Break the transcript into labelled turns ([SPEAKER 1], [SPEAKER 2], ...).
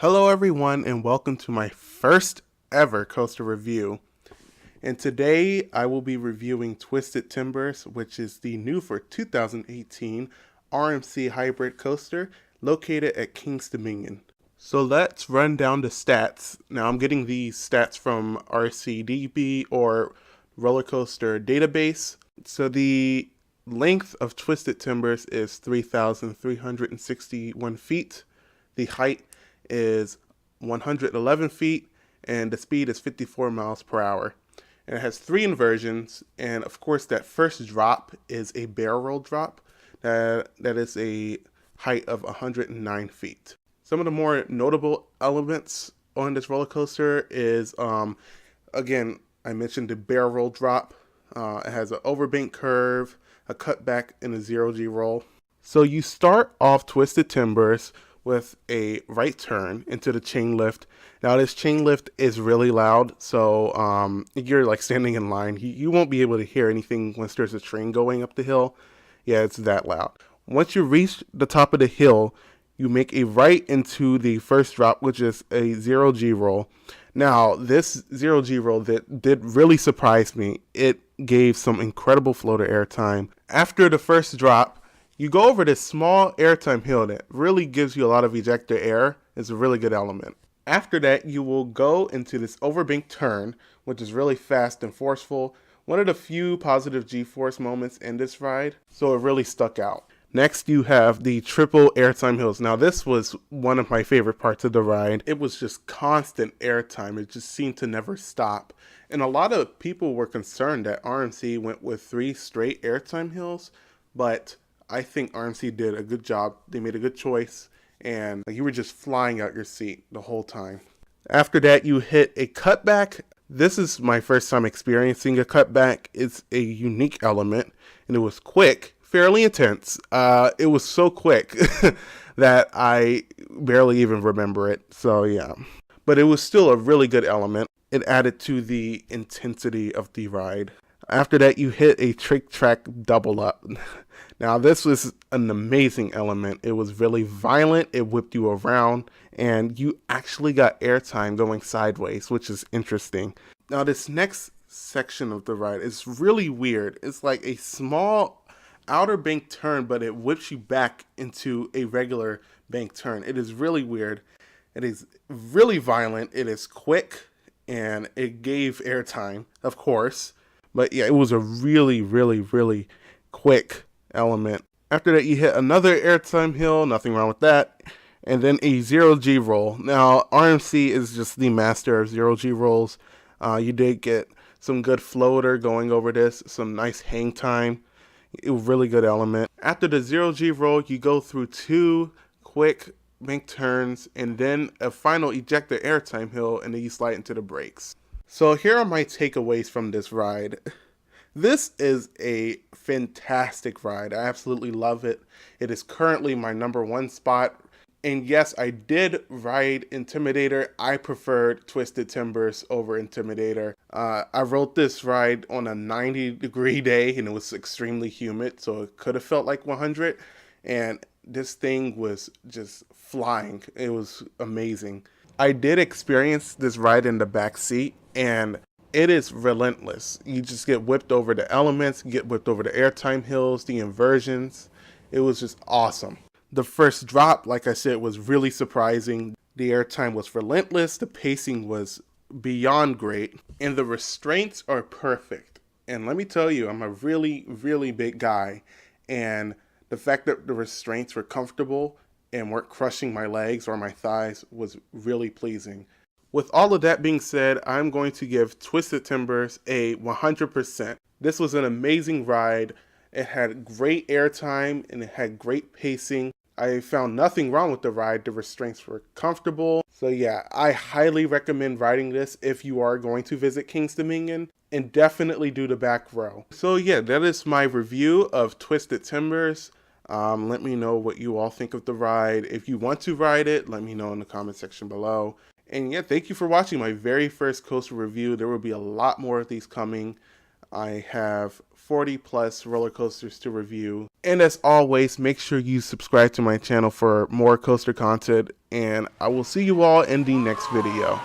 [SPEAKER 1] Hello everyone and welcome to my first ever coaster review. And today I will be reviewing Twisted Timbers, which is the new for 2018 RMC hybrid coaster located at Kings Dominion. So let's run down the stats. Now I'm getting these stats from RCDB or Roller Coaster Database. So the length of Twisted Timbers is 3,361 feet. The height is 111 feet, and the speed is 54 miles per hour. And it has 3 inversions, and of course that first drop is a barrel roll drop. That is a height of 109 feet. Some of the more notable elements on this roller coaster is, again, I mentioned the barrel roll drop. It has an overbank curve, a cutback, and a 0G roll. So you start off Twisted Timbers with a right turn into the chain lift. Now this chain lift is really loud, so you're like standing in line. You won't be able to hear anything once there's a train going up the hill. Yeah, it's that loud. Once you reach the top of the hill, you make a right into the first drop, which is a 0G roll. Now this 0G roll that did really surprise me. It gave some incredible flow to air time. After the first drop, you go over this small airtime hill that really gives you a lot of ejector air. It's a really good element. After that, you will go into this overbank turn, which is really fast and forceful. One of the few positive G-force moments in this ride, so it really stuck out. Next, you have the triple airtime hills. Now, this was one of my favorite parts of the ride. It was just constant airtime. It just seemed to never stop. And a lot of people were concerned that RMC went with 3 straight airtime hills, but I think RMC did a good job. They made a good choice, and you were just flying out your seat the whole time. After that, you hit a cutback. This is my first time experiencing a cutback. It's a unique element, and it was quick, fairly intense. It was so quick that I barely even remember it, so yeah. But it was still a really good element. It added to the intensity of the ride. After that, you hit a trick track double up. Now, this was an amazing element. It was really violent. It whipped you around, and you actually got airtime going sideways, which is interesting. Now, this next section of the ride is really weird. It's like a small outer bank turn, but it whips you back into a regular bank turn. It is really weird. It is really violent. It is quick, and it gave airtime, of course. But yeah, it was a really, really, really quick element. After that, you hit another airtime hill, nothing wrong with that, and then a 0G roll. Now, RMC is just the master of 0G rolls. You did get some good floater going over this, some nice hang time. It was a really good element. After the 0G roll, you go through 2 quick bank turns, and then a final ejector airtime hill, and then you slide into the brakes. So here are my takeaways from this ride. This is a fantastic ride. I absolutely love it. It is currently my #1 spot. And yes, I did ride Intimidator. I preferred Twisted Timbers over Intimidator. I rode this ride on a 90-degree day, and it was extremely humid, so it could have felt like 100. And this thing was just flying. It was amazing. I did experience this ride in the back seat, and it is relentless. You just get whipped over the elements, get whipped over the airtime hills, the inversions. It was just awesome. The first drop, like I said, was really surprising. The airtime was relentless. The pacing was beyond great, and the restraints are perfect. And let me tell you, I'm a really, really big guy, and the fact that the restraints were comfortable and weren't crushing my legs or my thighs was really pleasing. With all of that being said, I'm going to give Twisted Timbers a 100%. This was an amazing ride. It had great airtime and it had great pacing. I found nothing wrong with the ride. The restraints were comfortable. So yeah, I highly recommend riding this if you are going to visit Kings Dominion, and definitely do the back row. So yeah, that is my review of Twisted Timbers. Let me know what you all think of the ride. If you want to ride it, let me know in the comment section below. And yeah, thank you for watching my very first coaster review. There will be a lot more of these coming. I have 40 plus roller coasters to review. And as always, make sure you subscribe to my channel for more coaster content, and I will see you all in the next video.